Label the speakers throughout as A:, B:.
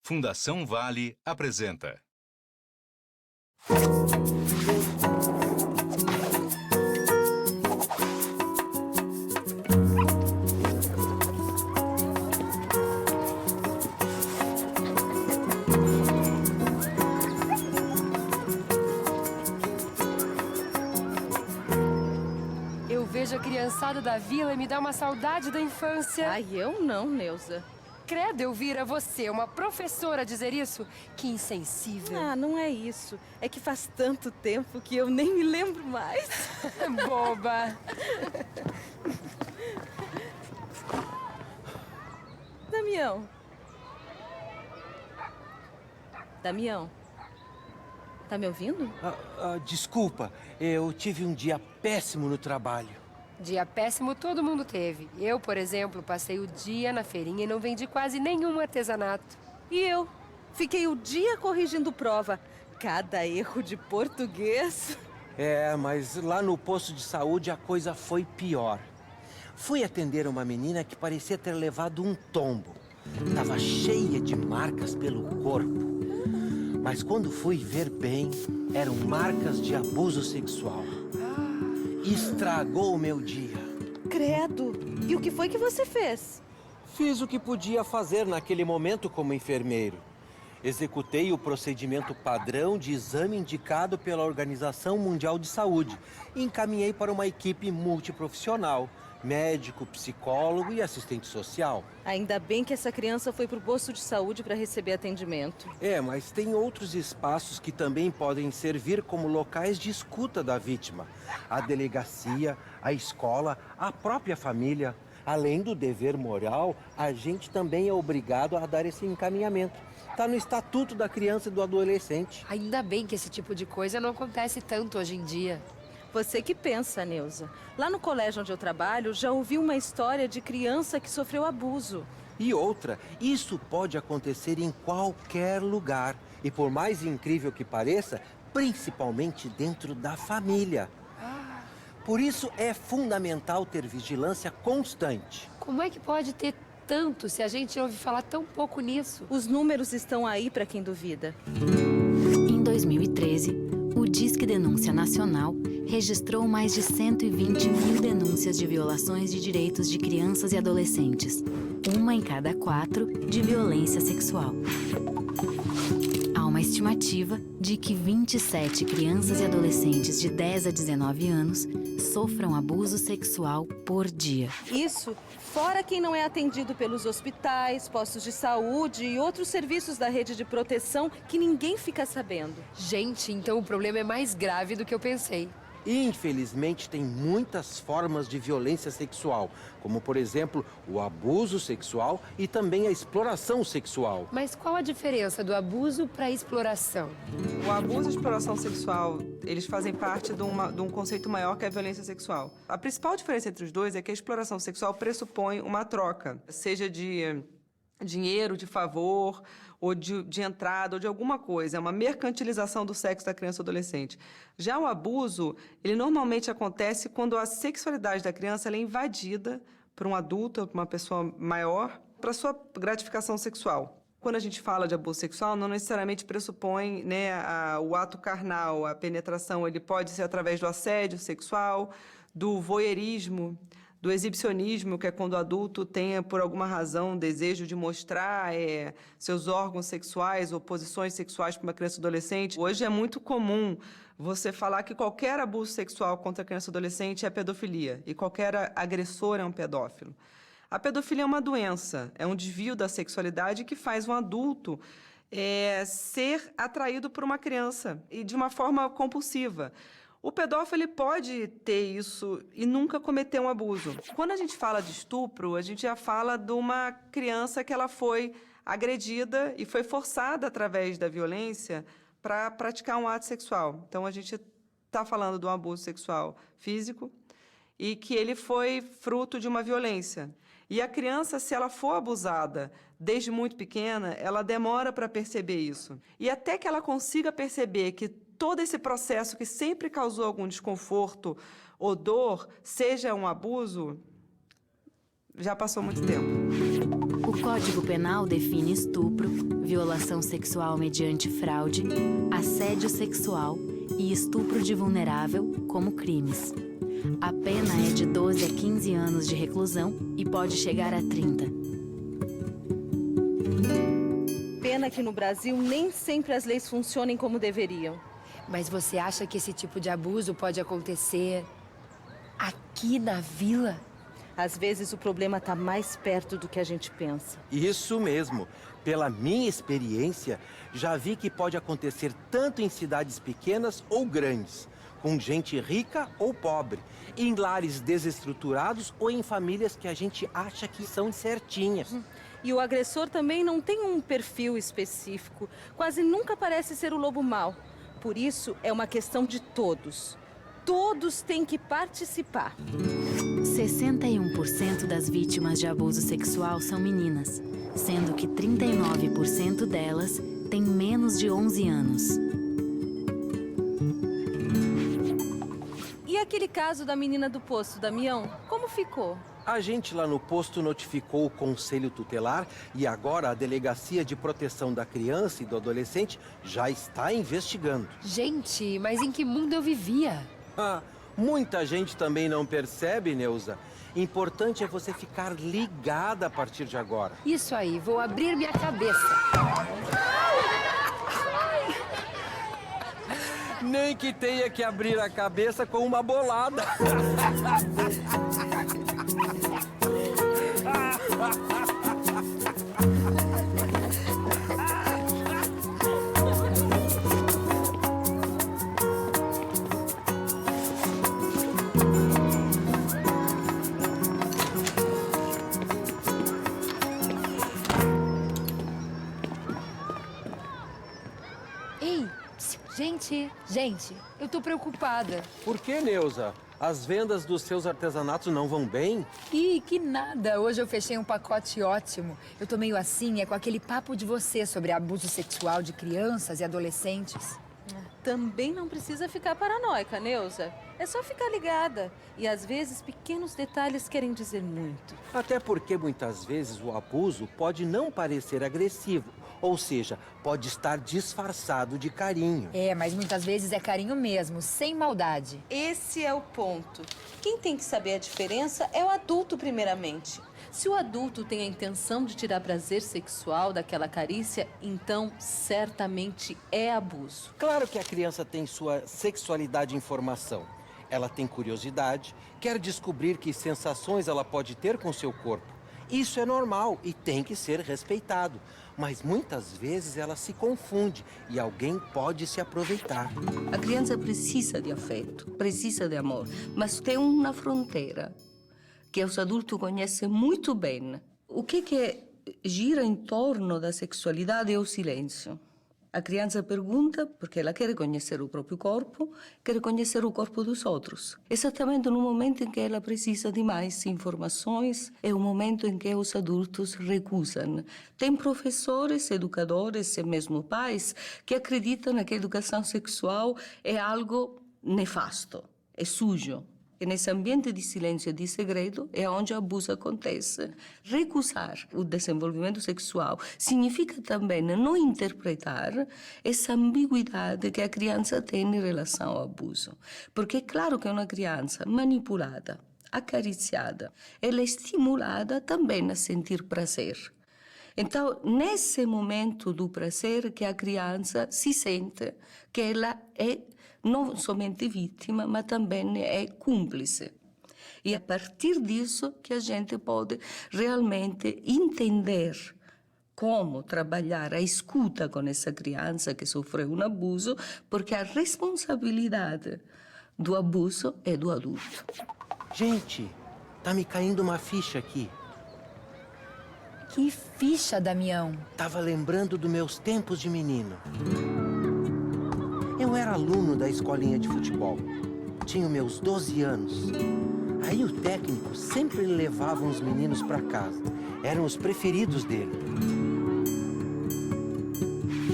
A: Fundação Vale apresenta.
B: Eu vejo a criançada da vila e me dá uma saudade da infância.
C: Ai, eu não, Neuza.
B: Credo, Elvira, você, uma professora, dizer isso? Que insensível.
C: Ah, não é isso. É que faz tanto tempo que eu nem me lembro mais.
B: Boba.
C: Damião. Damião. Tá me ouvindo?
D: Desculpa, eu tive um dia péssimo no trabalho.
B: Dia péssimo todo mundo teve. Eu, por exemplo, passei o dia na feirinha e não vendi quase nenhum artesanato.
C: E eu? Fiquei o dia corrigindo prova. Cada erro de português.
D: Mas lá no posto de saúde a coisa foi pior. Fui atender uma menina que parecia ter levado um tombo. Tava cheia de marcas pelo corpo. Mas quando fui ver bem, eram marcas de abuso sexual. Estragou o meu dia.
C: Credo. E o que foi que você fez?
D: Fiz o que podia fazer naquele momento como enfermeiro. Executei o procedimento padrão de exame indicado pela Organização Mundial de Saúde e encaminhei para uma equipe multiprofissional, médico, psicólogo e assistente social.
C: Ainda bem que essa criança foi pro posto de saúde para receber atendimento.
D: Mas tem outros espaços que também podem servir como locais de escuta da vítima. A delegacia, a escola, a própria família. Além do dever moral, a gente também é obrigado a dar esse encaminhamento. Está no Estatuto da Criança e do Adolescente.
B: Ainda bem que esse tipo de coisa não acontece tanto hoje em dia.
C: Você que pensa, Neuza. Lá no colégio onde eu trabalho, já ouvi uma história de criança que sofreu abuso.
D: E outra, isso pode acontecer em qualquer lugar. E por mais incrível que pareça, principalmente dentro da família. Por isso é fundamental ter vigilância constante.
B: Como é que pode ter tanto se a gente ouve falar tão pouco nisso?
C: Os números estão aí para quem duvida.
E: Em 2013, o Disque Denúncia Nacional registrou mais de 120 mil denúncias de violações de direitos de crianças e adolescentes, uma em cada 4 de violência sexual. Há uma estimativa de que 27 crianças e adolescentes de 10 a 19 anos sofram abuso sexual por dia.
C: Isso fora quem não é atendido pelos hospitais, postos de saúde e outros serviços da rede de proteção que ninguém fica sabendo.
B: Gente, então o problema é mais grave do que eu pensei.
D: Infelizmente, tem muitas formas de violência sexual, como, por exemplo, o abuso sexual e também a exploração sexual.
B: Mas qual a diferença do abuso para a exploração?
F: O abuso e a exploração sexual, eles fazem parte de um conceito maior que é a violência sexual. A principal diferença entre os dois é que a exploração sexual pressupõe uma troca, seja de dinheiro, de favor, ou de entrada, ou de alguma coisa. É uma mercantilização do sexo da criança ou adolescente. Já o abuso, ele normalmente acontece quando a sexualidade da criança ela é invadida por um adulto ou por uma pessoa maior para sua gratificação sexual. Quando a gente fala de abuso sexual, não necessariamente pressupõe, o ato carnal, a penetração. Ele pode ser através do assédio sexual, do voyeurismo, do exibicionismo, que é quando o adulto tenha, por alguma razão, desejo de mostrar seus órgãos sexuais ou posições sexuais para uma criança ou adolescente. Hoje é muito comum você falar que qualquer abuso sexual contra a criança ou adolescente é pedofilia e qualquer agressor é um pedófilo. A pedofilia é uma doença, é um desvio da sexualidade que faz um adulto ser atraído por uma criança e de uma forma compulsiva. O pedófilo ele pode ter isso e nunca cometer um abuso. Quando a gente fala de estupro, a gente já fala de uma criança que ela foi agredida e foi forçada através da violência para praticar um ato sexual. Então, a gente está falando de um abuso sexual físico e que ele foi fruto de uma violência. E a criança, se ela for abusada desde muito pequena, ela demora para perceber isso. E até que ela consiga perceber que todo esse processo que sempre causou algum desconforto ou dor, seja um abuso, já passou muito tempo.
E: O O Código Penal define estupro, violação sexual mediante fraude, assédio sexual e estupro de vulnerável como crimes. A pena é de 12 a 15 anos de reclusão e pode chegar a 30.
C: Pena que no Brasil nem sempre as leis funcionem como deveriam.
B: Mas você acha que esse tipo de abuso pode acontecer aqui na vila?
C: Às vezes o problema está mais perto do que a gente pensa.
D: Isso mesmo. Pela minha experiência, já vi que pode acontecer tanto em cidades pequenas ou grandes, com gente rica ou pobre, em lares desestruturados ou em famílias que a gente acha que são certinhas.
C: E o agressor também não tem um perfil específico. Quase nunca parece ser o lobo mau. Por isso, é uma questão de todos. Todos têm que participar.
E: 61% das vítimas de abuso sexual são meninas, sendo que 39% delas têm menos de 11 anos.
C: E aquele caso da menina do posto, Damião, como ficou?
D: A gente lá no posto notificou o Conselho Tutelar e agora a Delegacia de Proteção da Criança e do Adolescente já está investigando.
B: Gente, mas em que mundo eu vivia?
D: Muita gente também não percebe, Neuza. Importante é você ficar ligada a partir de agora.
B: Isso aí, vou abrir minha cabeça.
D: Nem que tenha que abrir a cabeça com uma bolada.
B: Ei, gente, eu tô preocupada.
D: Por que, Neuza? As vendas dos seus artesanatos não vão bem?
G: Ih, que nada! Hoje eu fechei um pacote ótimo. Eu tô meio assim, é com aquele papo de você sobre abuso sexual de crianças e adolescentes.
C: Também não precisa ficar paranoica, Neuza. É só ficar ligada. E às vezes pequenos detalhes querem dizer muito.
D: Até porque muitas vezes o abuso pode não parecer agressivo, ou seja, pode estar disfarçado de carinho.
G: É, mas muitas vezes é carinho mesmo, sem maldade.
C: Esse é o ponto. Quem tem que saber a diferença é o adulto, primeiramente. Se o adulto tem a intenção de tirar prazer sexual daquela carícia, então certamente é abuso.
D: Claro que a criança tem sua sexualidade em formação. Ela tem curiosidade, quer descobrir que sensações ela pode ter com seu corpo. Isso é normal e tem que ser respeitado. Mas muitas vezes ela se confunde e alguém pode se aproveitar.
H: A criança precisa de afeto, precisa de amor, mas tem uma fronteira que os adultos conhecem muito bem. O que gira em torno da sexualidade é o silêncio. A criança pergunta porque ela quer conhecer o próprio corpo, quer conhecer o corpo dos outros. Exatamente no momento em que ela precisa de mais informações, é o momento em que os adultos recusam. Tem professores, educadores e mesmo pais que acreditam que a educação sexual é algo nefasto, é sujo. E nesse ambiente de silêncio e de segredo é onde o abuso acontece. Recusar o desenvolvimento sexual significa também não interpretar essa ambiguidade que a criança tem em relação ao abuso. Porque é claro que uma criança manipulada, acariciada, ela é estimulada também a sentir prazer. Então, nesse momento do prazer que a criança se sente que ela é não somente vítima, mas também é cúmplice. E a partir disso que a gente pode realmente entender como trabalhar a escuta com essa criança que sofreu um abuso, porque a responsabilidade do abuso é do adulto.
D: Gente, tá me caindo uma ficha aqui.
G: Que ficha, Damião!
D: Tava lembrando dos meus tempos de menino. Eu era aluno da escolinha de futebol. Tinha meus 12 anos. Aí o técnico sempre levava uns meninos para casa. Eram os preferidos dele.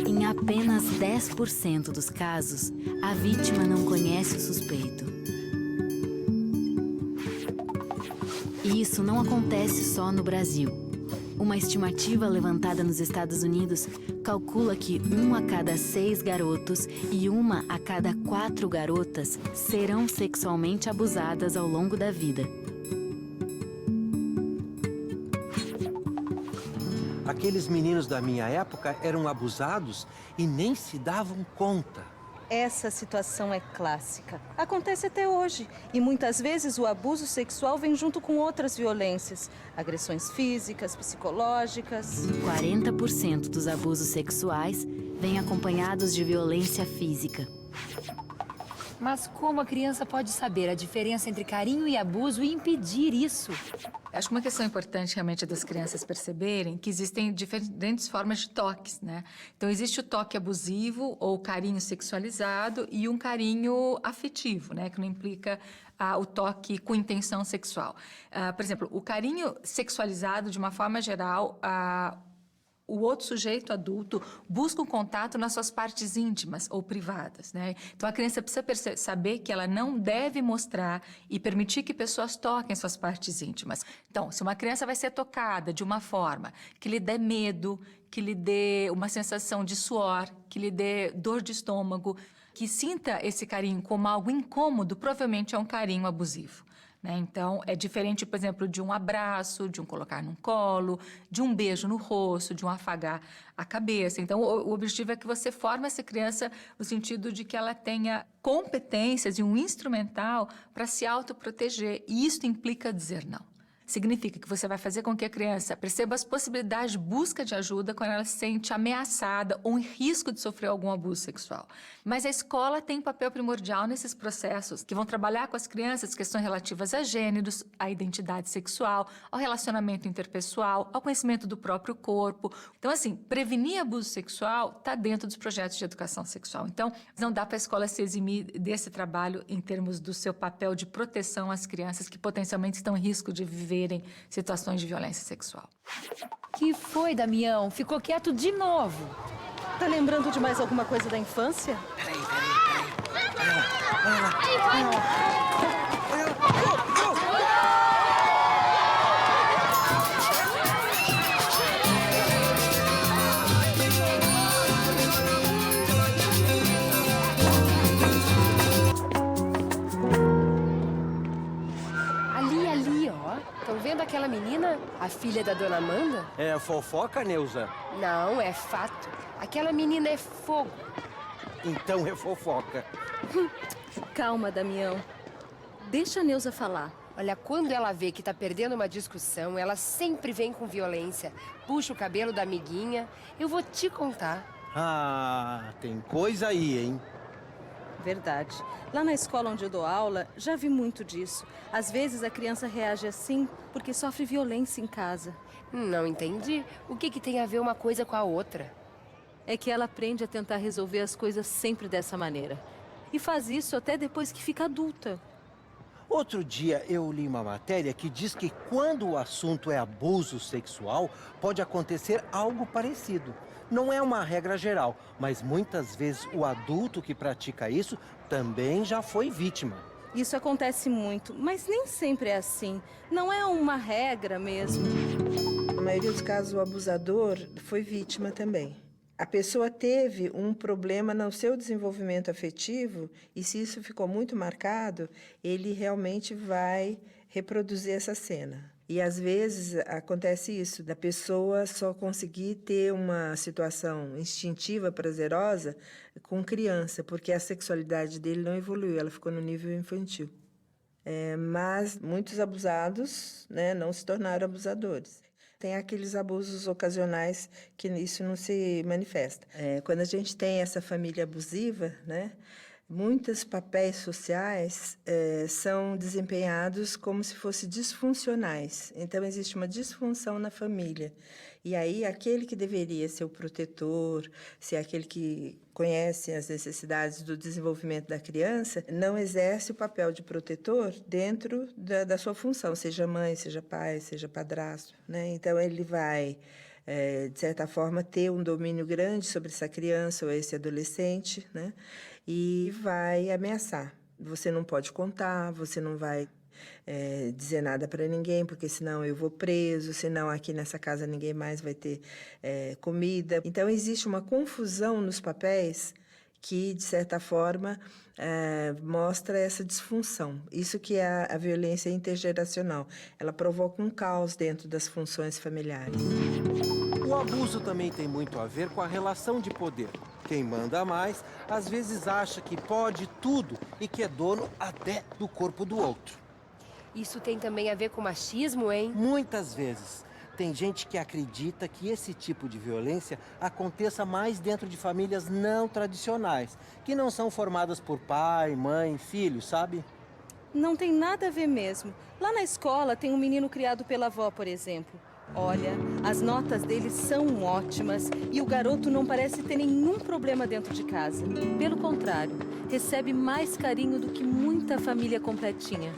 E: Em apenas 10% dos casos, a vítima não conhece o suspeito. E isso não acontece só no Brasil. Uma estimativa levantada nos Estados Unidos calcula que 1 a cada 6 garotos e 1 a cada 4 garotas serão sexualmente abusadas ao longo da vida.
D: Aqueles meninos da minha época eram abusados e nem se davam conta.
C: Essa situação é clássica. Acontece até hoje. E muitas vezes o abuso sexual vem junto com outras violências. Agressões físicas, psicológicas.
E: 40% dos abusos sexuais vêm acompanhados de violência física.
G: Mas como a criança pode saber a diferença entre carinho e abuso e impedir isso?
I: Acho que uma questão importante realmente é das crianças perceberem que existem diferentes formas de toques, né? Então, existe o toque abusivo ou carinho sexualizado e um carinho afetivo, né? Que não implica o toque com intenção sexual. Por exemplo, o carinho sexualizado, de uma forma geral, o outro sujeito adulto busca um contato nas suas partes íntimas ou privadas, né? Então, a criança precisa saber que ela não deve mostrar e permitir que pessoas toquem suas partes íntimas. Então, se uma criança vai ser tocada de uma forma que lhe dê medo, que lhe dê uma sensação de suor, que lhe dê dor de estômago, que sinta esse carinho como algo incômodo, provavelmente é um carinho abusivo. Então, é diferente, por exemplo, de um abraço, de um colocar num colo, de um beijo no rosto, de um afagar a cabeça. Então, o objetivo é que você forme essa criança no sentido de que ela tenha competências e um instrumental para se autoproteger. E isso implica dizer não. Significa que você vai fazer com que a criança perceba as possibilidades de busca de ajuda quando ela se sente ameaçada ou em risco de sofrer algum abuso sexual. Mas a escola tem um papel primordial nesses processos, que vão trabalhar com as crianças questões relativas a gêneros, à identidade sexual, ao relacionamento interpessoal, ao conhecimento do próprio corpo. Então, assim, prevenir abuso sexual está dentro dos projetos de educação sexual. Então, não dá para a escola se eximir desse trabalho em termos do seu papel de proteção às crianças que potencialmente estão em risco de viver situações de violência sexual.
G: Que foi, Damião? Ficou quieto de novo.
C: Tá lembrando de mais alguma coisa da infância?
B: Estão vendo aquela menina? A filha da dona Amanda?
D: É fofoca, Neuza?
B: Não, é fato. Aquela menina é fogo.
D: Então é fofoca.
C: Calma, Damião. Deixa a Neuza falar.
B: Olha, quando ela vê que tá perdendo uma discussão, ela sempre vem com violência. Puxa o cabelo da amiguinha. Eu vou te contar.
D: Ah, tem coisa aí, hein?
C: Verdade. Lá na escola onde eu dou aula, já vi muito disso. Às vezes a criança reage assim porque sofre violência em casa.
B: Não entendi. O que tem a ver uma coisa com a outra?
C: É que ela aprende a tentar resolver as coisas sempre dessa maneira. E faz isso até depois que fica adulta.
D: Outro dia eu li uma matéria que diz que quando o assunto é abuso sexual, pode acontecer algo parecido. Não é uma regra geral, mas muitas vezes o adulto que pratica isso também já foi vítima.
C: Isso acontece muito, mas nem sempre é assim. Não é uma regra mesmo.
J: Na maioria dos casos, o abusador foi vítima também. A pessoa teve um problema no seu desenvolvimento afetivo e se isso ficou muito marcado, ele realmente vai reproduzir essa cena. E às vezes acontece isso, da pessoa só conseguir ter uma situação instintiva, prazerosa com criança, porque a sexualidade dele não evoluiu, ela ficou no nível infantil. Mas muitos abusados, né, não se tornaram abusadores. Tem aqueles abusos ocasionais que isso não se manifesta. Quando a gente tem essa família abusiva, né, muitos papéis sociais são desempenhados como se fossem disfuncionais. Então, existe uma disfunção na família. E aí, aquele que deveria ser o protetor, ser aquele que conhece as necessidades do desenvolvimento da criança, não exerce o papel de protetor dentro da sua função, seja mãe, seja pai, seja padrasto, né? Então, ele vai, de certa forma, ter um domínio grande sobre essa criança ou esse adolescente, né? E vai ameaçar. Você não pode contar, você não vai dizer nada para ninguém, porque senão eu vou preso, senão aqui nessa casa ninguém mais vai ter comida. Então, existe uma confusão nos papéis que, de certa forma, mostra essa disfunção. Isso que é a violência intergeracional. Ela provoca um caos dentro das funções familiares.
D: O abuso também tem muito a ver com a relação de poder. Quem manda mais, às vezes acha que pode tudo e que é dono até do corpo do outro.
B: Isso tem também a ver com machismo, hein?
D: Muitas vezes. Tem gente que acredita que esse tipo de violência aconteça mais dentro de famílias não tradicionais, que não são formadas por pai, mãe, filho, sabe?
C: Não tem nada a ver mesmo. Lá na escola tem um menino criado pela avó, por exemplo. Olha, as notas dele são ótimas e o garoto não parece ter nenhum problema dentro de casa. Pelo contrário, recebe mais carinho do que muita família completinha.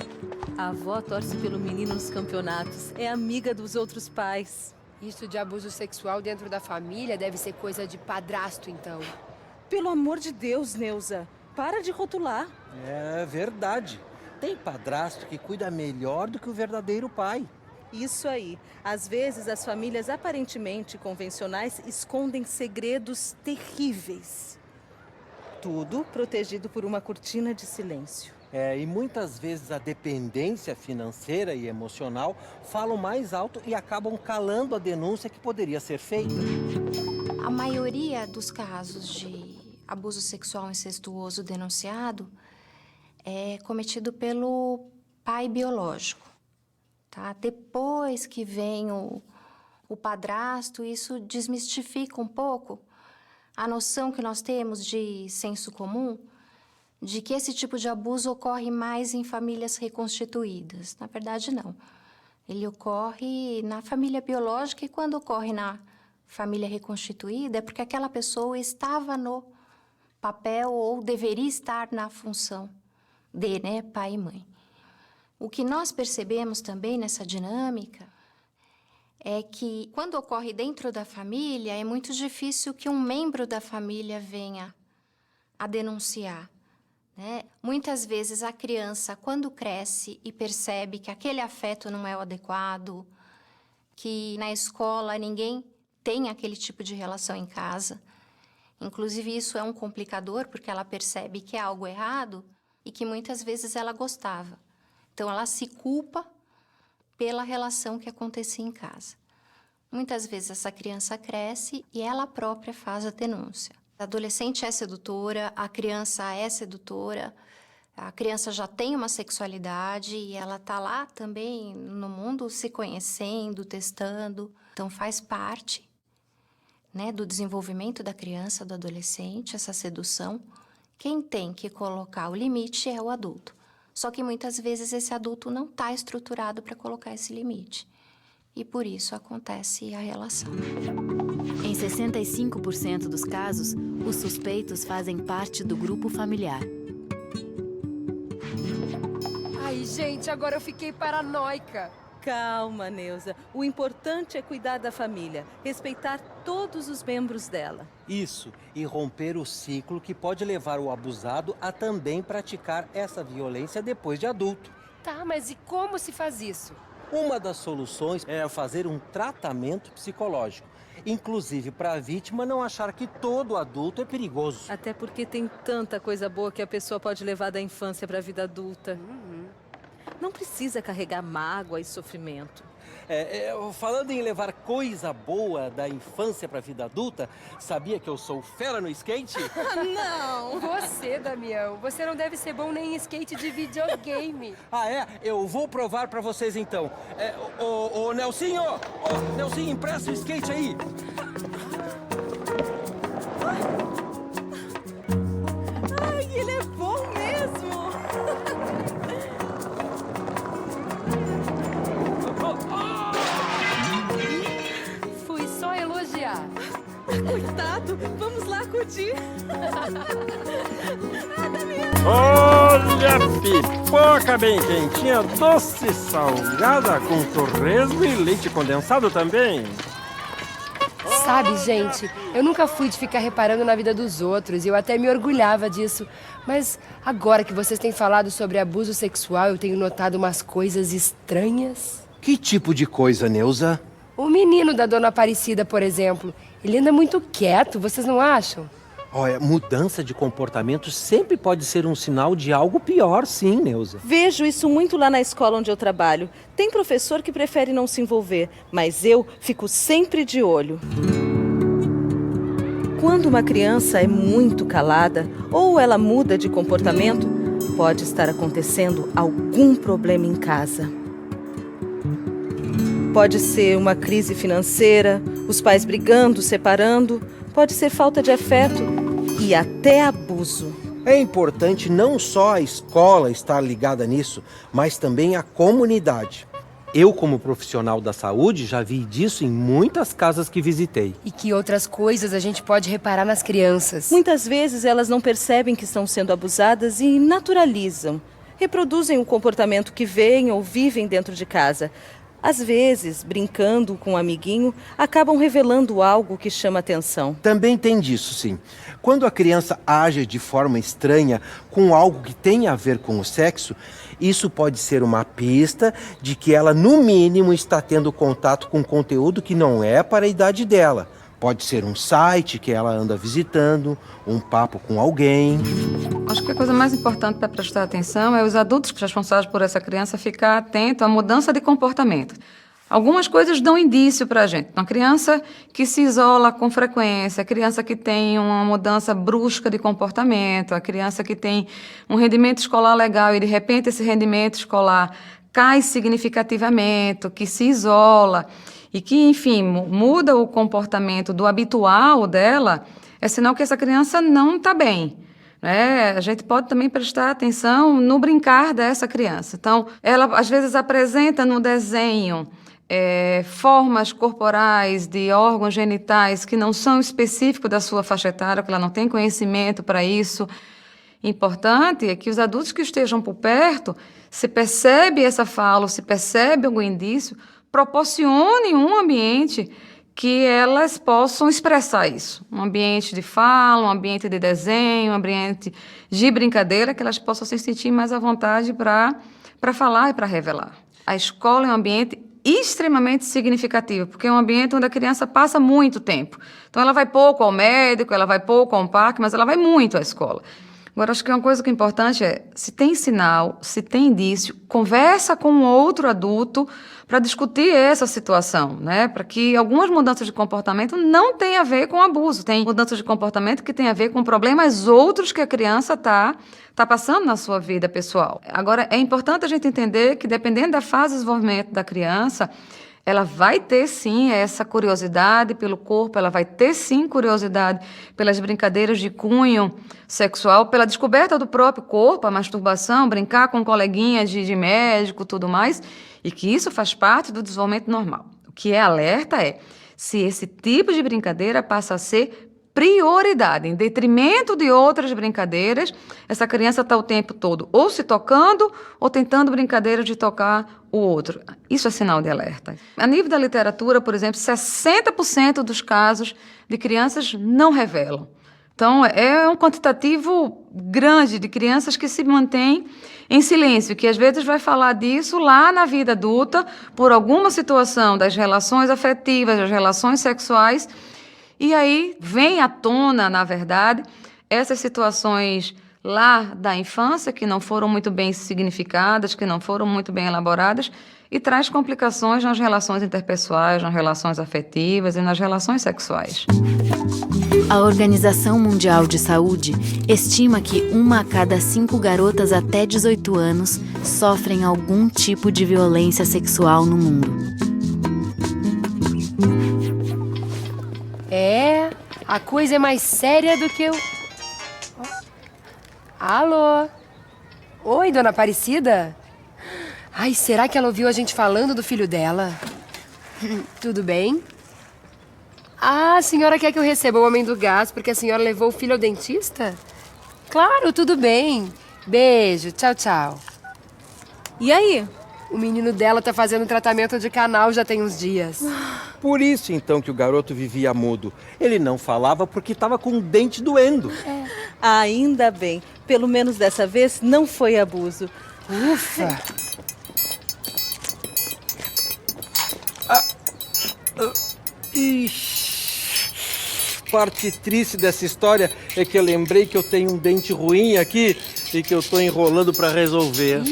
C: A avó torce pelo menino nos campeonatos, é amiga dos outros pais.
B: Isso de abuso sexual dentro da família deve ser coisa de padrasto, então.
C: Pelo amor de Deus, Neuza, para de rotular.
D: É verdade. Tem padrasto que cuida melhor do que o verdadeiro pai.
C: Isso aí. Às vezes, as famílias aparentemente convencionais escondem segredos terríveis. Tudo protegido por uma cortina de silêncio.
D: E muitas vezes a dependência financeira e emocional falam mais alto e acabam calando a denúncia que poderia ser feita.
K: A maioria dos casos de abuso sexual incestuoso denunciado é cometido pelo pai biológico. Tá? Depois que vem o padrasto, isso desmistifica um pouco a noção que nós temos de senso comum, de que esse tipo de abuso ocorre mais em famílias reconstituídas. Na verdade, não. Ele ocorre na família biológica e quando ocorre na família reconstituída é porque aquela pessoa estava no papel ou deveria estar na função de, né, pai e mãe. O que nós percebemos também nessa dinâmica é que, quando ocorre dentro da família, é muito difícil que um membro da família venha a denunciar, né? Muitas vezes a criança, quando cresce e percebe que aquele afeto não é o adequado, que na escola ninguém tem aquele tipo de relação em casa, inclusive isso é um complicador porque ela percebe que é algo errado e que muitas vezes ela gostava. Então, ela se culpa pela relação que acontecia em casa. Muitas vezes, essa criança cresce e ela própria faz a denúncia. A adolescente é sedutora, a criança é sedutora, a criança já tem uma sexualidade e ela está lá também no mundo se conhecendo, testando. Então, faz parte, né, do desenvolvimento da criança, do adolescente, essa sedução. Quem tem que colocar o limite é o adulto. Só que muitas vezes esse adulto não está estruturado para colocar esse limite. E por isso acontece a relação.
E: Em 65% dos casos, os suspeitos fazem parte do grupo familiar.
B: Ai, gente, agora eu fiquei paranoica.
C: Calma, Neuza. O importante é cuidar da família, respeitar todos os membros dela.
D: Isso, e romper o ciclo que pode levar o abusado a também praticar essa violência depois de adulto.
B: Tá, mas e como se faz isso?
D: Uma das soluções é fazer um tratamento psicológico, inclusive para a vítima não achar que todo adulto é perigoso.
C: Até porque tem tanta coisa boa que a pessoa pode levar da infância para a vida adulta. Não precisa carregar mágoa e sofrimento.
D: Falando em levar coisa boa da infância para a vida adulta, sabia que eu sou fera no skate?
B: Não! Você, Damião, você não deve ser bom nem em skate de videogame.
D: Ah, é? Eu vou provar para vocês então. Ô, Nelsinho! Ô, Nelsinho, empresta o skate aí!
C: Ai, ele é bom mesmo!
B: Fui só elogiar.
C: Coitado, vamos lá curtir.
L: Olha a pipoca bem quentinha, doce e salgada, com torresmo e leite condensado também.
B: Sabe, gente, eu nunca fui de ficar reparando na vida dos outros e eu até me orgulhava disso. Mas agora que vocês têm falado sobre abuso sexual, eu tenho notado umas coisas estranhas.
D: Que tipo de coisa, Neuza?
B: O menino da Dona Aparecida, por exemplo, ele anda muito quieto, vocês não acham?
D: Olha, mudança de comportamento sempre pode ser um sinal de algo pior, sim, Neuza.
M: Vejo isso muito lá na escola onde eu trabalho. Tem professor que prefere não se envolver, mas eu fico sempre de olho. Quando uma criança é muito calada ou ela muda de comportamento, pode estar acontecendo algum problema em casa. Pode ser uma crise financeira, os pais brigando, separando, pode ser falta de afeto e até abuso.
D: É importante não só a escola estar ligada nisso, mas também a comunidade. Eu, como profissional da saúde, já vi disso em muitas casas que visitei.
B: E que outras coisas a gente pode reparar nas crianças?
M: Muitas vezes elas não percebem que estão sendo abusadas e naturalizam. Reproduzem o comportamento que veem ou vivem dentro de casa. Às vezes, brincando com um amiguinho, acabam revelando algo que chama atenção.
D: Também tem disso, sim. Quando a criança age de forma estranha com algo que tem a ver com o sexo, isso pode ser uma pista de que ela, no mínimo, está tendo contato com conteúdo que não é para a idade dela. Pode ser um site que ela anda visitando, um papo com alguém.
N: Acho que a coisa mais importante para prestar atenção é os adultos responsáveis por essa criança ficar atento à mudança de comportamento. Algumas coisas dão indício para a gente. Uma criança que se isola com frequência, a criança que tem uma mudança brusca de comportamento, a criança que tem um rendimento escolar legal e, de repente, esse rendimento escolar cai significativamente, que se isola e que, enfim, muda o comportamento do habitual dela, é sinal que essa criança não está bem. A gente pode também prestar atenção no brincar dessa criança. Então, ela às vezes apresenta no desenho formas corporais de órgãos genitais que não são específicos da sua faixa etária, que ela não tem conhecimento para isso. Importante é que os adultos que estejam por perto, se percebe essa fala, se percebe algum indício, proporcionem um ambiente que elas possam expressar isso. Um ambiente de fala, um ambiente de desenho, um ambiente de brincadeira, que elas possam se sentir mais à vontade para falar e para revelar. A escola é um ambiente extremamente significativo, porque é um ambiente onde a criança passa muito tempo. Então, ela vai pouco ao médico, ela vai pouco ao parque, mas ela vai muito à escola. Agora, acho que uma coisa que é importante é, se tem sinal, se tem indício, conversa com um outro adulto para discutir essa situação, para que algumas mudanças de comportamento não tenham a ver com abuso. Tem mudanças de comportamento que têm a ver com problemas outros que a criança está passando na sua vida pessoal. Agora, é importante a gente entender que, dependendo da fase de desenvolvimento da criança, ela vai ter, sim, essa curiosidade pelo corpo, ela vai ter, sim, curiosidade pelas brincadeiras de cunho sexual, pela descoberta do próprio corpo, a masturbação, brincar com coleguinhas de médico, tudo mais, e que isso faz parte do desenvolvimento normal. O que é alerta é se esse tipo de brincadeira passa a ser prioridade, em detrimento de outras brincadeiras, essa criança está o tempo todo ou se tocando ou tentando brincadeiras de tocar o outro. Isso é sinal de alerta. A nível da literatura, por exemplo, 60% dos casos de crianças não revelam. Então, é um quantitativo grande de crianças que se mantêm em silêncio, que às vezes vai falar disso lá na vida adulta, por alguma situação das relações afetivas, das relações sexuais, e aí vem à tona, na verdade, essas situações lá da infância que não foram muito bem significadas, que não foram muito bem elaboradas, e traz complicações nas relações interpessoais, nas relações afetivas e nas relações sexuais.
E: A Organização Mundial de Saúde estima que 1 a cada 5 garotas até 18 anos sofrem algum tipo de violência sexual no mundo.
B: A coisa é mais séria do que eu... Alô? Oi, Dona Aparecida? Ai, será que ela ouviu a gente falando do filho dela? Tudo bem? Ah, a senhora quer que eu receba o homem do gás porque a senhora levou o filho ao dentista? Claro, tudo bem. Beijo, tchau, tchau.
M: E aí?
B: O menino dela tá fazendo tratamento de canal já tem uns dias.
D: Por isso, então, que o garoto vivia mudo. Ele não falava porque estava com o dente doendo.
M: Ainda bem. Pelo menos dessa vez não foi abuso.
B: Ufa!
D: Parte triste dessa história é que eu lembrei que eu tenho um dente ruim aqui e que eu tô enrolando para resolver.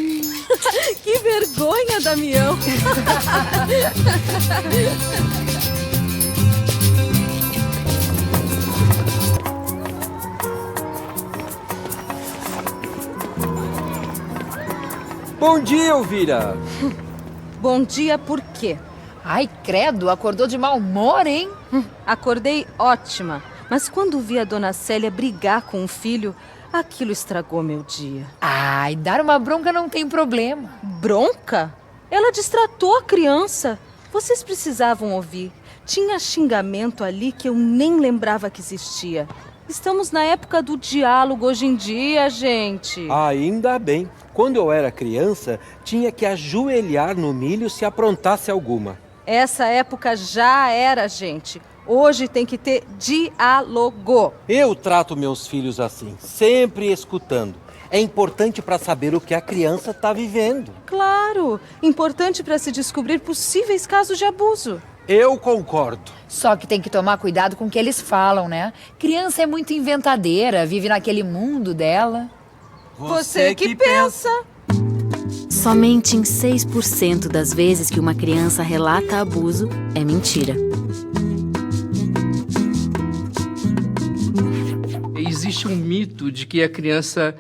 M: Que vergonha, Damião!
D: Bom dia, Elvira!
M: Bom dia por quê?
G: Ai, credo, acordou de mau humor, hein?
M: Acordei ótima, mas quando vi a dona Célia brigar com o filho, aquilo estragou meu dia.
G: Ai, dar uma bronca não tem problema.
M: Bronca? Ela distratou a criança. Vocês precisavam ouvir. Tinha xingamento ali que eu nem lembrava que existia. Estamos na época do diálogo hoje em dia, gente.
D: Ainda bem. Quando eu era criança, tinha que ajoelhar no milho se aprontasse alguma.
M: Essa época já era, gente. Hoje tem que ter diálogo.
D: Eu trato meus filhos assim, sempre escutando. É importante para saber o que a criança está vivendo.
M: Claro, importante para se descobrir possíveis casos de abuso.
D: Eu concordo.
G: Só que tem que tomar cuidado com o que eles falam, né? Criança é muito inventadeira, vive naquele mundo dela.
M: Você que pensa.
E: Somente em 6% das vezes que uma criança relata abuso é mentira.
O: Existe um mito de que a criança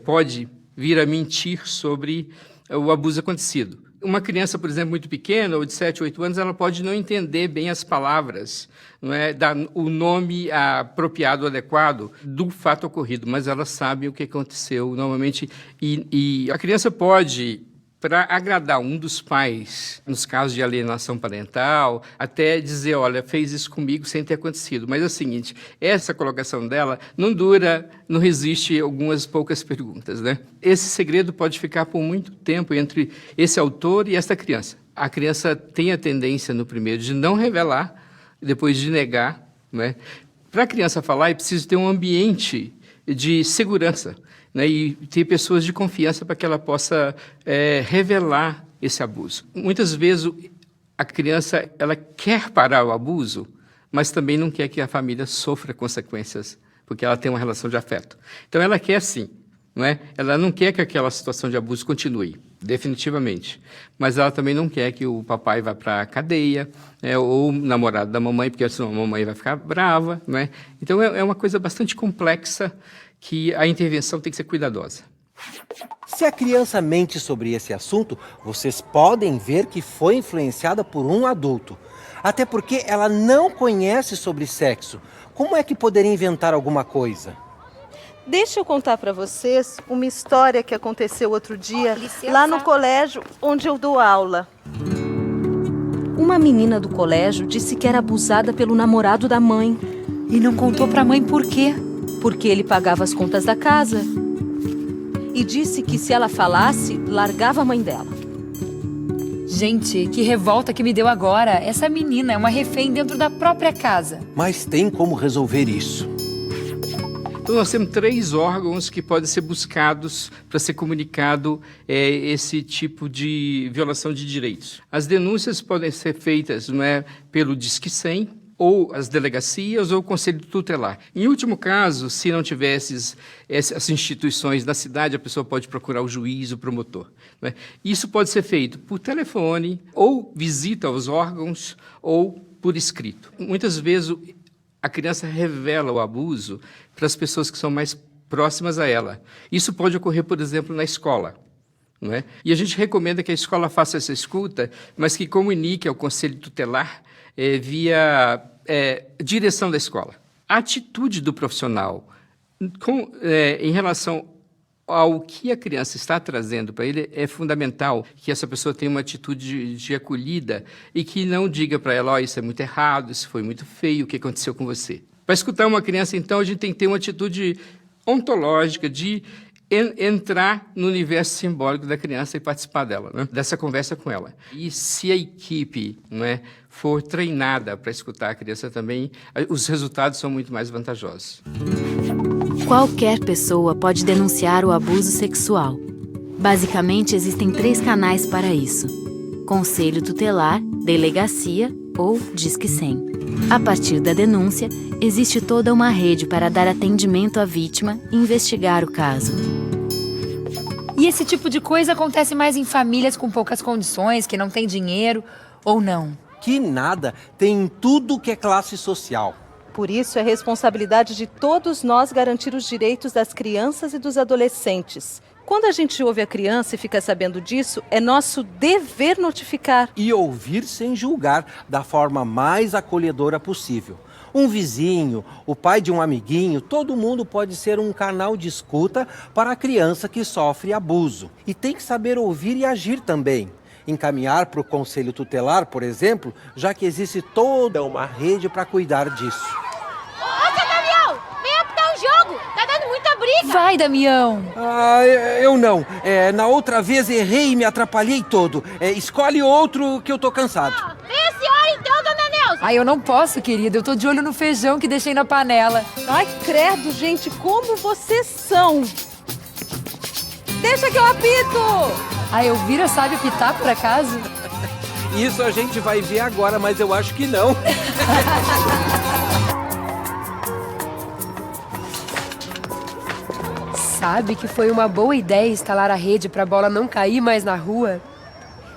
O: pode vir a mentir sobre o abuso acontecido. Uma criança, por exemplo, muito pequena, ou de 7, 8 anos, ela pode não entender bem as palavras, não é? Dar o nome apropriado, adequado do fato ocorrido, mas ela sabe o que aconteceu normalmente. E a criança pode, para agradar um dos pais, nos casos de alienação parental, até dizer, olha, fez isso comigo sem ter acontecido. Mas é o seguinte, essa colocação dela não resiste algumas poucas perguntas, né? Esse segredo pode ficar por muito tempo entre esse autor e esta criança. A criança tem a tendência, no primeiro, de não revelar, depois de negar, né? Para a criança falar, é preciso ter um ambiente de segurança, né, e ter pessoas de confiança para que ela possa revelar esse abuso. Muitas vezes a criança ela quer parar o abuso, mas também não quer que a família sofra consequências, porque ela tem uma relação de afeto. Então ela quer sim, não é? Ela não quer que aquela situação de abuso continue, definitivamente. Mas ela também não quer que o papai vá para a cadeia, ou o namorado da mamãe, porque senão a mamãe vai ficar brava, não é? Então é uma coisa bastante complexa, que a intervenção tem que ser cuidadosa.
D: Se a criança mente sobre esse assunto, vocês podem ver que foi influenciada por um adulto. Até porque ela não conhece sobre sexo. Como é que poderia inventar alguma coisa?
M: Deixa eu contar para vocês uma história que aconteceu outro dia lá no colégio onde eu dou aula. Uma menina do colégio disse que era abusada pelo namorado da mãe.
G: E não contou para a mãe por quê?
M: Porque ele pagava as contas da casa. E disse que se ela falasse, largava a mãe dela.
G: Gente, que revolta que me deu agora. Essa menina é uma refém dentro da própria casa.
D: Mas tem como resolver isso.
O: Então, nós temos 3 órgãos que podem ser buscados para ser comunicado esse tipo de violação de direitos. As denúncias podem ser feitas, não é, pelo Disque 100, ou as delegacias, ou o Conselho Tutelar. Em último caso, se não tivesse essas instituições na cidade, a pessoa pode procurar o juiz, o promotor, né? Isso pode ser feito por telefone, ou visita aos órgãos, ou por escrito. Muitas vezes, a criança revela o abuso para as pessoas que são mais próximas a ela. Isso pode ocorrer, por exemplo, na escola. Não é? E a gente recomenda que a escola faça essa escuta, mas que comunique ao Conselho Tutelar via direção da escola. A atitude do profissional em relação ao que a criança está trazendo para ele é fundamental, que essa pessoa tenha uma atitude de acolhida e que não diga para ela, isso é muito errado, isso foi muito feio, o que aconteceu com você. Para escutar uma criança, então, a gente tem que ter uma atitude ontológica de entrar no universo simbólico da criança e participar dela, né? Dessa conversa com ela. E se a equipe, não é, for treinada para escutar a criança também, os resultados são muito mais vantajosos.
E: Qualquer pessoa pode denunciar o abuso sexual. Basicamente, existem 3 canais para isso: Conselho Tutelar, Delegacia ou Disque 100. A partir da denúncia, existe toda uma rede para dar atendimento à vítima e investigar o caso.
G: E esse tipo de coisa acontece mais em famílias com poucas condições, que não têm dinheiro, ou não?
D: Que nada, tem em tudo que é classe social.
M: Por isso, é responsabilidade de todos nós garantir os direitos das crianças e dos adolescentes. Quando a gente ouve a criança e fica sabendo disso, é nosso dever notificar.
D: E ouvir sem julgar, da forma mais acolhedora possível. Um vizinho, o pai de um amiguinho, todo mundo pode ser um canal de escuta para a criança que sofre abuso. E tem que saber ouvir e agir também. Encaminhar para o Conselho Tutelar, por exemplo, já que existe toda uma rede para cuidar disso.
P: Ô, seu Damião, vem apitar o jogo! Tá dando muita briga!
G: Vai, Damião!
D: Eu não. Na outra vez errei e me atrapalhei todo. Escolhe outro que eu tô cansado.
P: Vem a senhora então, dona Neuza!
G: Ai, eu não posso, querida. Eu tô de olho no feijão que deixei na panela.
M: Ai, credo, gente, como vocês são! Deixa que eu apito!
G: Ai, Elvira sabe apitar, por acaso?
D: Isso a gente vai ver agora, mas eu acho que não.
B: Sabe que foi uma boa ideia instalar a rede para a bola não cair mais na rua?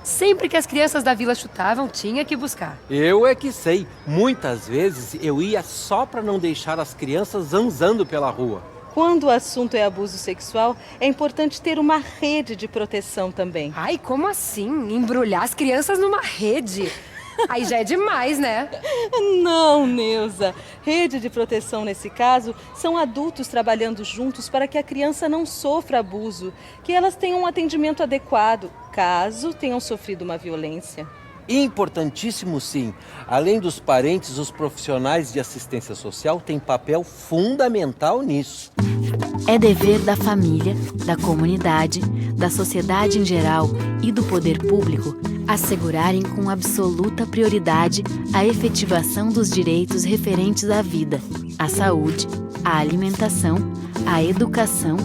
B: Sempre que as crianças da vila chutavam, tinha que buscar.
D: Eu é que sei. Muitas vezes eu ia só para não deixar as crianças zanzando pela rua.
M: Quando o assunto é abuso sexual, é importante ter uma rede de proteção também.
B: Ai, como assim? Embrulhar as crianças numa rede? Aí já é demais, né?
M: Não, Neuza. Rede de proteção, nesse caso, são adultos trabalhando juntos para que a criança não sofra abuso, que elas tenham um atendimento adequado, caso tenham sofrido uma violência.
D: Importantíssimo, sim. Além dos parentes, os profissionais de assistência social têm papel fundamental nisso.
E: É dever da família, da comunidade, da sociedade em geral e do poder público assegurarem com absoluta prioridade a efetivação dos direitos referentes à vida, à saúde, à alimentação, à educação,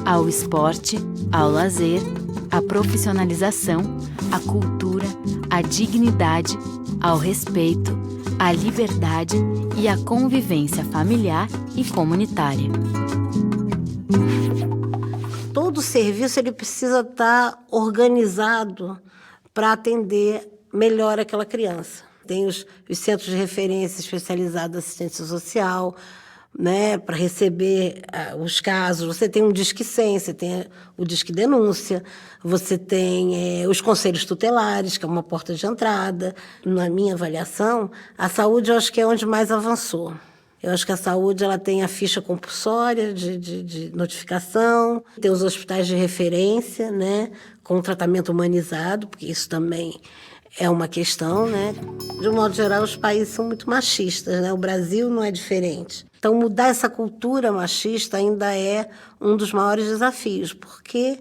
E: ao esporte, ao lazer, à profissionalização, à cultura, à dignidade, ao respeito, à liberdade e à convivência familiar e comunitária.
Q: Todo serviço ele precisa estar organizado para atender melhor aquela criança. Tem os centros de referência especializados de assistência social, né, para receber os casos. Você tem um Disque 100, você tem o Disque Denúncia, você tem os conselhos tutelares, que é uma porta de entrada. Na minha avaliação, a saúde eu acho que é onde mais avançou. Eu acho que a saúde ela tem a ficha compulsória de notificação, tem os hospitais de referência, né, com tratamento humanizado, porque isso também é uma questão, né? De um modo geral, os países são muito machistas, né? O Brasil não é diferente. Então, mudar essa cultura machista ainda é um dos maiores desafios, porque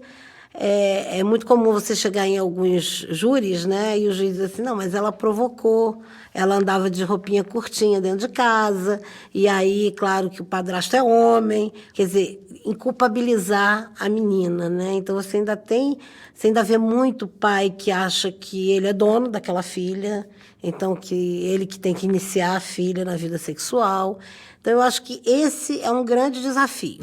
Q: é muito comum você chegar em alguns júris, né? E o juiz diz assim, não, mas ela provocou, ela andava de roupinha curtinha dentro de casa, e aí, claro que o padrasto é homem, quer dizer, inculpabilizar a menina, né? Então, você ainda vê muito pai que acha que ele é dono daquela filha, então que ele que tem que iniciar a filha na vida sexual. Então, eu acho que esse é um grande desafio.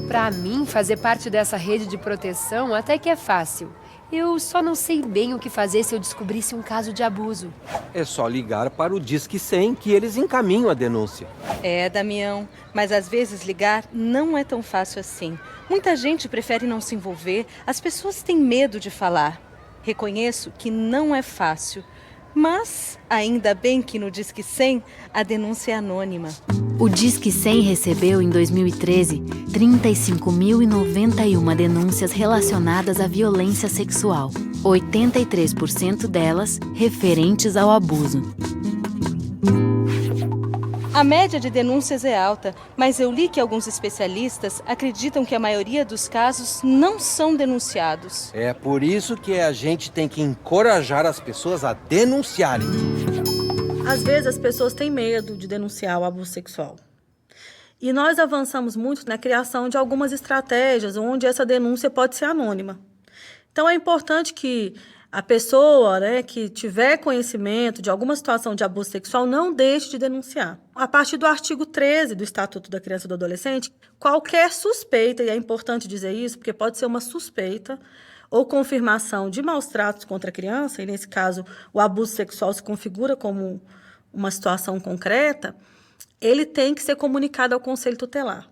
B: Para mim, fazer parte dessa rede de proteção até que é fácil. Eu só não sei bem o que fazer se eu descobrisse um caso de abuso.
D: É só ligar para o Disque 100 que eles encaminham a denúncia.
M: É, Damião, mas às vezes ligar não é tão fácil assim. Muita gente prefere não se envolver, as pessoas têm medo de falar. Reconheço que não é fácil, mas ainda bem que no Disque 100 a denúncia é anônima.
E: O Disque 100 recebeu, em 2013, 35.091 denúncias relacionadas à violência sexual, 83% delas referentes ao abuso.
M: A média de denúncias é alta, mas eu li que alguns especialistas acreditam que a maioria dos casos não são denunciados.
D: É por isso que a gente tem que encorajar as pessoas a denunciarem.
R: Às vezes as pessoas têm medo de denunciar o abuso sexual. E nós avançamos muito na criação de algumas estratégias onde essa denúncia pode ser anônima. Então é importante que a pessoa, né, que tiver conhecimento de alguma situação de abuso sexual não deixe de denunciar. A partir do artigo 13 do Estatuto da Criança e do Adolescente, qualquer suspeita, e é importante dizer isso, porque pode ser uma suspeita ou confirmação de maus tratos contra a criança, e nesse caso o abuso sexual se configura como uma situação concreta, ele tem que ser comunicado ao Conselho Tutelar.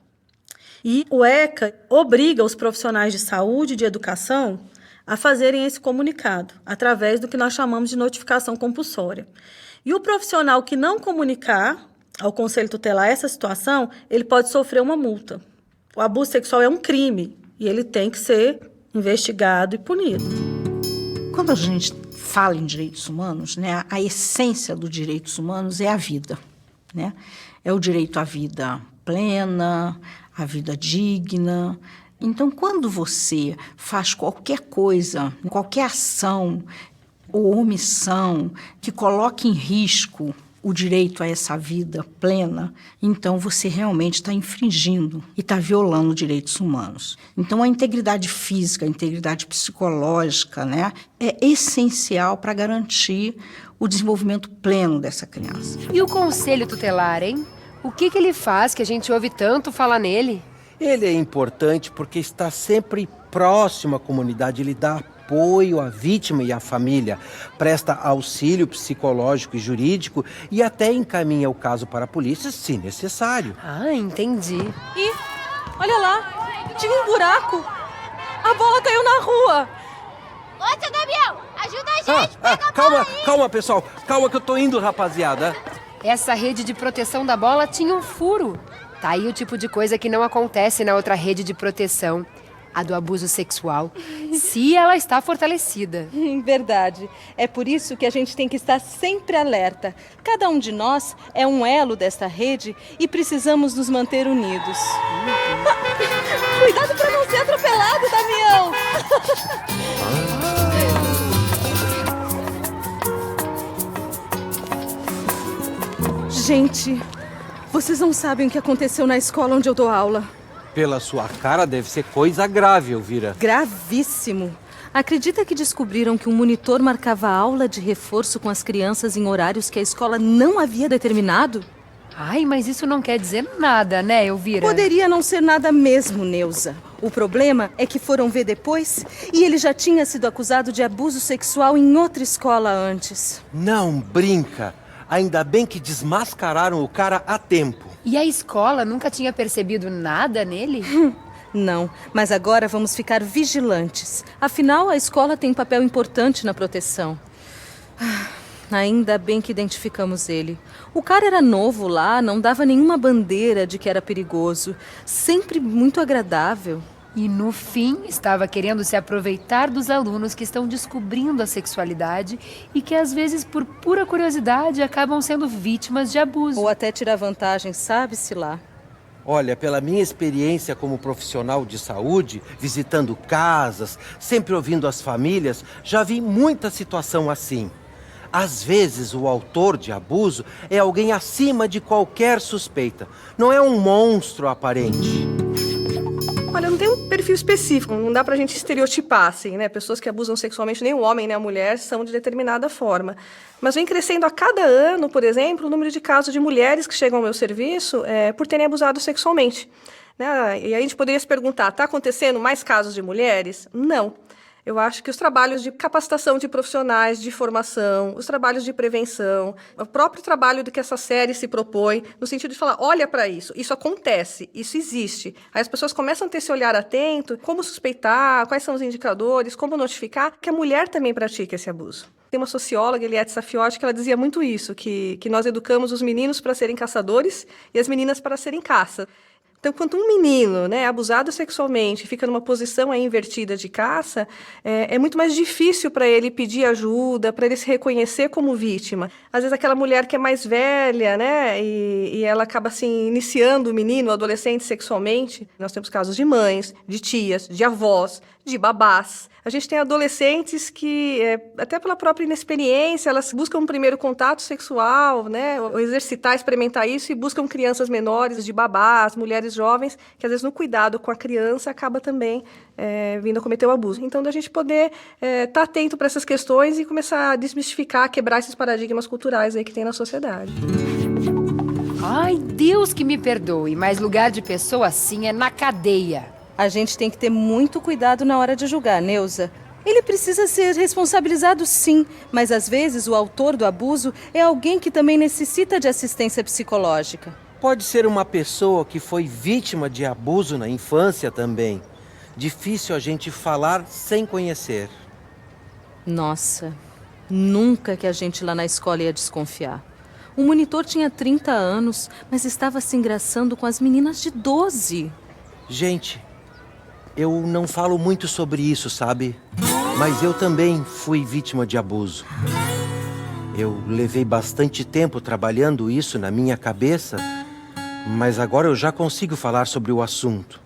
R: E o ECA obriga os profissionais de saúde e de educação a fazerem esse comunicado, através do que nós chamamos de notificação compulsória. E o profissional que não comunicar ao Conselho Tutelar essa situação, ele pode sofrer uma multa. O abuso sexual é um crime e ele tem que ser investigado e punido.
S: Quando a gente fala em direitos humanos, né, a essência dos direitos humanos é a vida, né? É o direito à vida plena, à vida digna. Então, quando você faz qualquer coisa, qualquer ação ou omissão que coloque em risco o direito a essa vida plena, então você realmente está infringindo e está violando direitos humanos. Então, a integridade física, a integridade psicológica, né, é essencial para garantir o desenvolvimento pleno dessa criança.
B: E o Conselho Tutelar, hein? O que ele faz que a gente ouve tanto falar nele?
D: Ele é importante porque está sempre próximo à comunidade, ele dá apoio à vítima e à família, presta auxílio psicológico e jurídico e até encaminha o caso para a polícia, se necessário.
B: Ah, entendi.
M: E, olha lá, tinha um buraco. A bola caiu na rua.
P: Ô, seu Gabriel, ajuda a gente, pega a
D: Calma,
P: bola aí.
D: calma, pessoal. Calma que eu tô indo, rapaziada.
B: Essa rede de proteção da bola tinha um furo. Tá aí o tipo de coisa que não acontece na outra rede de proteção, a do abuso sexual, se ela está fortalecida.
M: Verdade. É por isso que a gente tem que estar sempre alerta. Cada um de nós é um elo desta rede e precisamos nos manter unidos. Cuidado para não ser atropelado, Damião! Gente, vocês não sabem o que aconteceu na escola onde eu dou aula.
D: Pela sua cara, deve ser coisa grave, Elvira.
M: Gravíssimo. Acredita que descobriram que um monitor marcava aula de reforço com as crianças em horários que a escola não havia determinado?
B: Ai, mas isso não quer dizer nada, né, Elvira?
M: Poderia não ser nada mesmo, Neuza. O problema é que foram ver depois e ele já tinha sido acusado de abuso sexual em outra escola antes.
D: Não brinca. Ainda bem que desmascararam o cara a tempo.
B: E a escola nunca tinha percebido nada nele?
M: Não, mas agora vamos ficar vigilantes. Afinal, a escola tem um papel importante na proteção. Ainda bem que identificamos ele. O cara era novo lá, não dava nenhuma bandeira de que era perigoso. Sempre muito agradável.
B: E no fim, estava querendo se aproveitar dos alunos que estão descobrindo a sexualidade e que, às vezes, por pura curiosidade, acabam sendo vítimas de abuso.
M: Ou até tirar vantagem, sabe-se lá.
D: Olha, pela minha experiência como profissional de saúde, visitando casas, sempre ouvindo as famílias, já vi muita situação assim. Às vezes, o autor de abuso é alguém acima de qualquer suspeita. Não é um monstro aparente.
T: Olha, não tem um perfil específico, não dá pra gente estereotipar, assim, né? Pessoas que abusam sexualmente, nem o homem nem a mulher, são de determinada forma. Mas vem crescendo a cada ano, por exemplo, o número de casos de mulheres que chegam ao meu serviço por terem abusado sexualmente. Né? E aí a gente poderia se perguntar, está acontecendo mais casos de mulheres? Não. Eu acho que os trabalhos de capacitação de profissionais, de formação, os trabalhos de prevenção, o próprio trabalho do que essa série se propõe, no sentido de falar, olha para isso acontece, isso existe. Aí as pessoas começam a ter esse olhar atento, como suspeitar, quais são os indicadores, como notificar, que a mulher também pratica esse abuso. Tem uma socióloga, Eliette Safiotti, que ela dizia muito isso, que nós educamos os meninos para serem caçadores e as meninas para serem caça. Então, quando um menino, né, abusado sexualmente, fica numa posição aí invertida de caça, é muito mais difícil para ele pedir ajuda, para ele se reconhecer como vítima. Às vezes aquela mulher que é mais velha, né, e ela acaba assim iniciando o menino, o adolescente sexualmente. Nós temos casos de mães, de tias, de avós, de babás. A gente tem adolescentes que, até pela própria inexperiência, elas buscam um primeiro contato sexual, né, ou exercitar, experimentar isso, e buscam crianças menores, de babás, mulheres jovens, que às vezes no cuidado com a criança acaba também vindo a cometer o abuso. Então, da gente poder estar atento para essas questões e começar a desmistificar, quebrar esses paradigmas culturais aí que tem na sociedade.
B: Ai, Deus que me perdoe, mas lugar de pessoa assim é na cadeia.
M: A gente tem que ter muito cuidado na hora de julgar, Neuza. Ele precisa ser responsabilizado, sim, mas às vezes o autor do abuso é alguém que também necessita de assistência psicológica.
D: Pode ser uma pessoa que foi vítima de abuso na infância também. Difícil a gente falar sem conhecer.
M: Nossa, nunca que a gente lá na escola ia desconfiar. O monitor tinha 30 anos, mas estava se engraçando com as meninas de 12.
D: Gente, eu não falo muito sobre isso, sabe? Mas eu também fui vítima de abuso. Eu levei bastante tempo trabalhando isso na minha cabeça, mas agora eu já consigo falar sobre o assunto.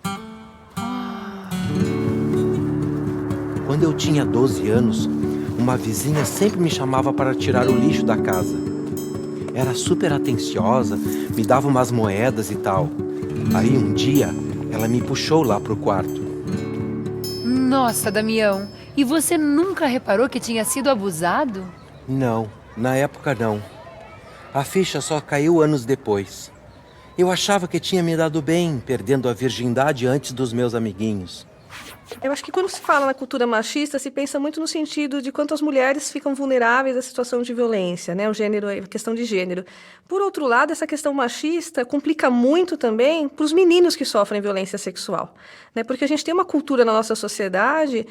D: Quando eu tinha 12 anos, uma vizinha sempre me chamava para tirar o lixo da casa. Era super atenciosa, me dava umas moedas e tal. Aí um dia, ela me puxou lá pro quarto.
B: Nossa, Damião, e você nunca reparou que tinha sido abusado?
D: Não, na época não. A ficha só caiu anos depois. Eu achava que tinha me dado bem, perdendo a virgindade antes dos meus amiguinhos.
T: Eu acho que quando se fala na cultura machista, se pensa muito no sentido de quanto as mulheres ficam vulneráveis à situação de violência, né? O gênero, a questão de gênero. Por outro lado, essa questão machista complica muito também para os meninos que sofrem violência sexual, né? Porque a gente tem uma cultura na nossa sociedade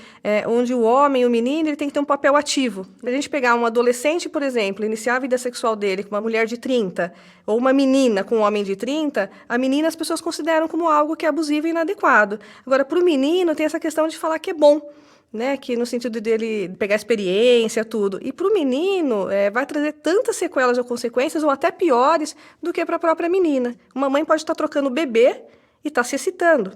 T: onde o homem, o menino, ele tem que ter um papel ativo. A gente pegar um adolescente, por exemplo, iniciar a vida sexual dele com uma mulher de 30, ou uma menina com um homem de 30, a menina as pessoas consideram como algo que é abusivo e inadequado. Agora, para o menino, tem essa questão de falar que é bom, né? Que no sentido dele pegar experiência, tudo. E para o menino, vai trazer tantas sequelas ou consequências, ou até piores, do que para a própria menina. Uma mãe pode estar trocando o bebê e estar se excitando.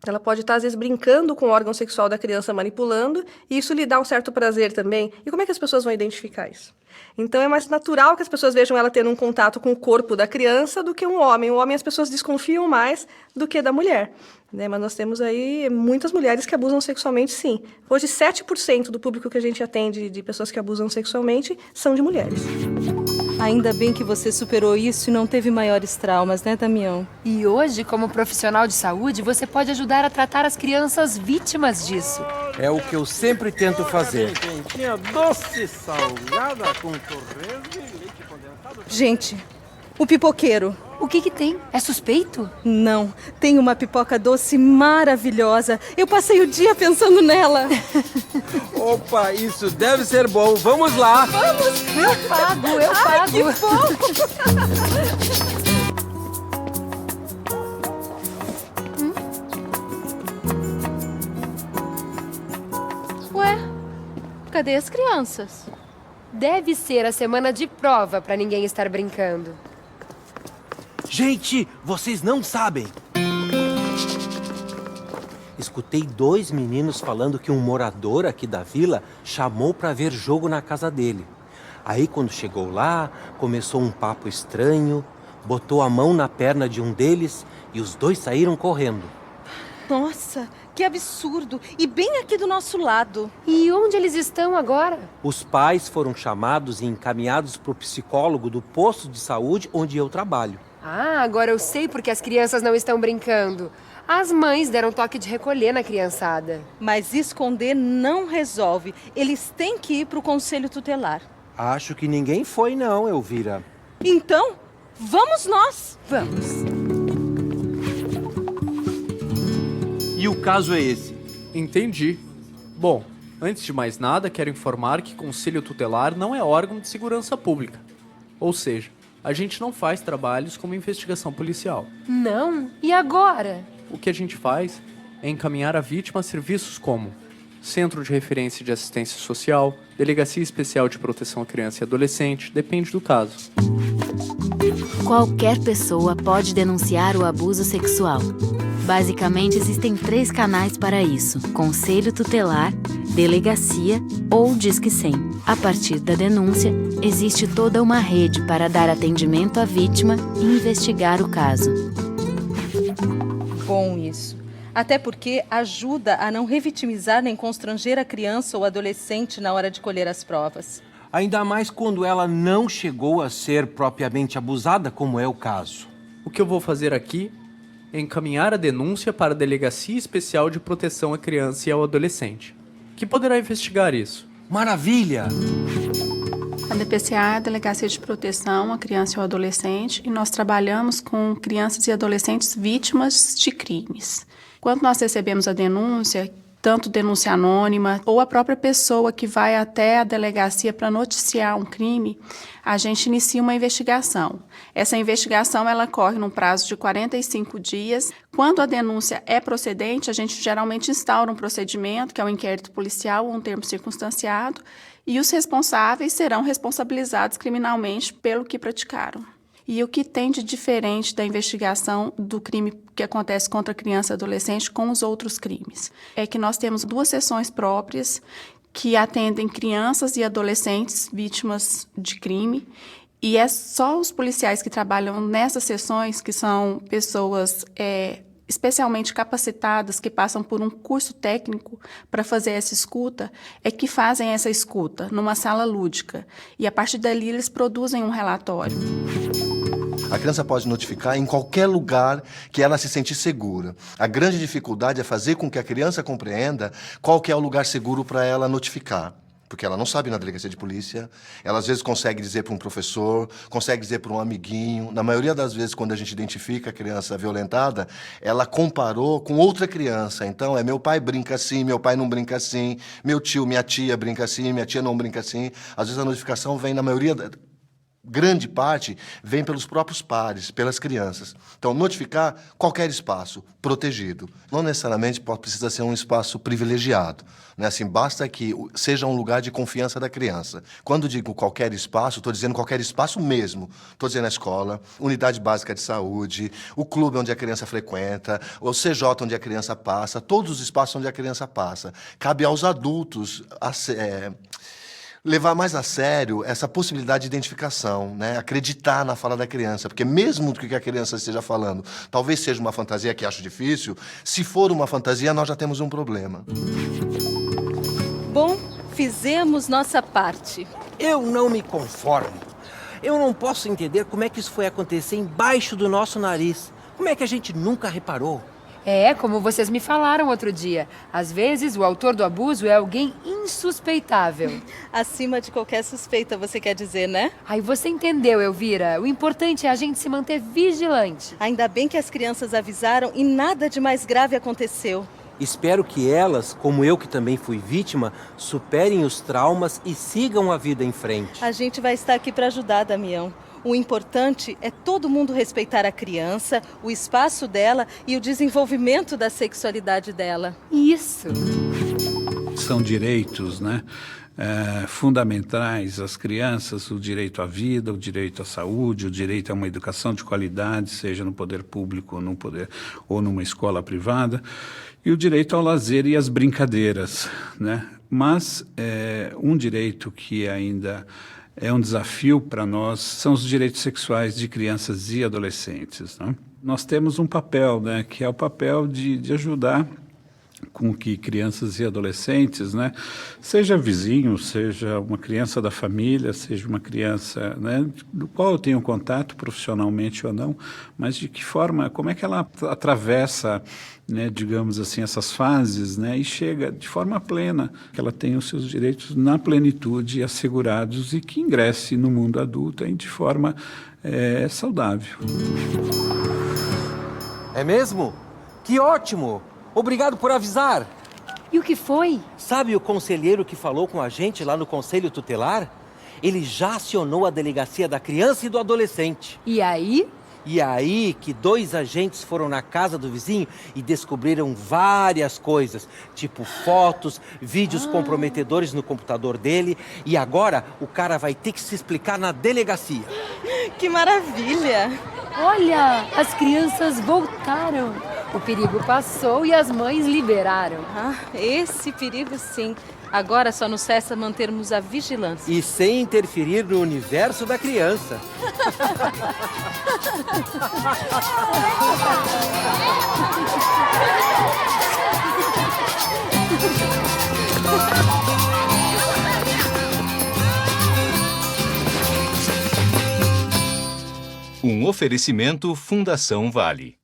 T: Ela pode estar, às vezes, brincando com o órgão sexual da criança, manipulando, e isso lhe dá um certo prazer também. E como é que as pessoas vão identificar isso? Então, é mais natural que as pessoas vejam ela tendo um contato com o corpo da criança do que um homem. O homem, as pessoas desconfiam mais do que da mulher, né? Mas nós temos aí muitas mulheres que abusam sexualmente, sim. Hoje, 7% do público que a gente atende de pessoas que abusam sexualmente são de mulheres.
M: Ainda bem que você superou isso e não teve maiores traumas, né, Damião?
B: E hoje, como profissional de saúde, você pode ajudar a tratar as crianças vítimas disso.
D: É o que eu sempre tento fazer.
L: Quentinha, doce, salgada, com torresmo e leite condensado.
M: Gente, o pipoqueiro.
B: O que tem? É suspeito?
M: Não, tem uma pipoca doce maravilhosa. Eu passei o dia pensando nela.
D: Opa, isso deve ser bom. Vamos lá.
M: Vamos.
B: Eu pago.
M: Ai, que bom.
K: Ué, cadê as crianças?
B: Deve ser a semana de prova para ninguém estar brincando.
D: Gente, vocês não sabem. Escutei 2 meninos falando que um morador aqui da vila chamou para ver jogo na casa dele. Aí, quando chegou lá, começou um papo estranho, botou a mão na perna de um deles e os 2 saíram correndo.
M: Nossa, que absurdo! E bem aqui do nosso lado.
B: E onde eles estão agora?
D: Os pais foram chamados e encaminhados para o psicólogo do posto de saúde onde eu trabalho.
B: Ah, agora eu sei porque as crianças não estão brincando. As mães deram toque de recolher na criançada.
M: Mas esconder não resolve. Eles têm que ir para o conselho tutelar.
D: Acho que ninguém foi não, Elvira.
M: Então, vamos nós.
B: Vamos.
U: E o caso é esse? Entendi. Bom, antes de mais nada, quero informar que Conselho Tutelar não é órgão de segurança pública. Ou seja, a gente não faz trabalhos como investigação policial.
B: Não? E agora?
U: O que a gente faz é encaminhar a vítima a serviços como Centro de Referência de Assistência Social, Delegacia Especial de Proteção à Criança e Adolescente, depende do caso.
E: Qualquer pessoa pode denunciar o abuso sexual. Basicamente, existem 3 canais para isso: Conselho Tutelar, Delegacia ou Disque 100. A partir da denúncia, existe toda uma rede para dar atendimento à vítima e investigar o caso.
M: Bom isso. Até porque ajuda a não revitimizar nem constranger a criança ou adolescente na hora de colher as provas.
D: Ainda mais quando ela não chegou a ser propriamente abusada, como é o caso.
U: O que eu vou fazer aqui é encaminhar a denúncia para a Delegacia Especial de Proteção à Criança e ao Adolescente, que poderá investigar isso.
D: Maravilha!
A: A DPCA é a Delegacia de Proteção à Criança e ao Adolescente e nós trabalhamos com crianças e adolescentes vítimas de crimes. Quando nós recebemos a denúncia, tanto denúncia anônima ou a própria pessoa que vai até a delegacia para noticiar um crime, a gente inicia uma investigação. Essa investigação ela corre num prazo de 45 dias. Quando a denúncia é procedente, a gente geralmente instaura um procedimento, que é um inquérito policial ou um termo circunstanciado, e os responsáveis serão responsabilizados criminalmente pelo que praticaram. E o que tem de diferente da investigação do crime que acontece contra criança e adolescente com os outros crimes? É que nós temos 2 seções próprias que atendem crianças e adolescentes vítimas de crime, e é só os policiais que trabalham nessas seções, que são pessoas especialmente capacitadas, que passam por um curso técnico para fazer essa escuta, é que fazem essa escuta numa sala lúdica. E a partir dali eles produzem um relatório.
V: A criança pode notificar em qualquer lugar que ela se sentir segura. A grande dificuldade é fazer com que a criança compreenda qual que é o lugar seguro para ela notificar. Porque ela não sabe na delegacia de polícia, ela às vezes consegue dizer para um professor, consegue dizer para um amiguinho. Na maioria das vezes, quando a gente identifica a criança violentada, ela comparou com outra criança. Então, meu pai brinca assim, meu pai não brinca assim, meu tio, minha tia brinca assim, minha tia não brinca assim. Às vezes a notificação vem, na maioria, grande parte, vem pelos próprios pares, pelas crianças. Então, notificar qualquer espaço protegido. Não necessariamente precisa ser um espaço privilegiado. Né? Assim, basta que seja um lugar de confiança da criança. Quando digo qualquer espaço, estou dizendo qualquer espaço mesmo. Estou dizendo a escola, unidade básica de saúde, o clube onde a criança frequenta, o CJ onde a criança passa, todos os espaços onde a criança passa. Cabe aos adultos levar mais a sério essa possibilidade de identificação, né? Acreditar na fala da criança, porque mesmo que a criança esteja falando, talvez seja uma fantasia que acho difícil, se for uma fantasia, nós já temos um problema.
M: Bom, fizemos nossa parte.
D: Eu não me conformo. Eu não posso entender como é que isso foi acontecer embaixo do nosso nariz. Como é que a gente nunca reparou?
B: É, como vocês me falaram outro dia. Às vezes, o autor do abuso é alguém insuspeitável.
M: Acima de qualquer suspeita, você quer dizer, né?
B: Aí você entendeu, Elvira. O importante é a gente se manter vigilante.
M: Ainda bem que as crianças avisaram e nada de mais grave aconteceu.
D: Espero que elas, como eu que também fui vítima, superem os traumas e sigam a vida em frente.
M: A gente vai estar aqui para ajudar, Damião. O importante é todo mundo respeitar a criança, o espaço dela e o desenvolvimento da sexualidade dela.
B: Isso!
W: São direitos, né? Fundamentais às crianças, o direito à vida, o direito à saúde, o direito a uma educação de qualidade, seja no poder público ou numa escola privada, e o direito ao lazer e às brincadeiras, né? Mas um direito que ainda é um desafio para nós são os direitos sexuais de crianças e adolescentes, né? Nós temos um papel, né, que é o papel de ajudar com que crianças e adolescentes, né, seja vizinho, seja uma criança da família, seja uma criança, né, do qual eu tenho contato profissionalmente ou não, mas de que forma, como é que ela atravessa, né, digamos assim, essas fases, né, e chega de forma plena, que ela tenha os seus direitos na plenitude assegurados e que ingresse no mundo adulto de forma saudável.
D: É mesmo? Que ótimo! Obrigado por avisar.
B: E o que foi?
D: Sabe o conselheiro que falou com a gente lá no Conselho Tutelar? ele já acionou a delegacia da criança e do adolescente.
B: E aí?
D: E aí que 2 agentes foram na casa do vizinho e descobriram várias coisas, tipo fotos, vídeos comprometedores no computador dele. E agora o cara vai ter que se explicar na delegacia.
M: Que maravilha!
B: Olha, as crianças voltaram. O perigo passou e as mães liberaram.
M: Ah, esse perigo sim. Agora só nos resta mantermos a vigilância.
D: E sem interferir no universo da criança.
F: Um oferecimento Fundação Vale.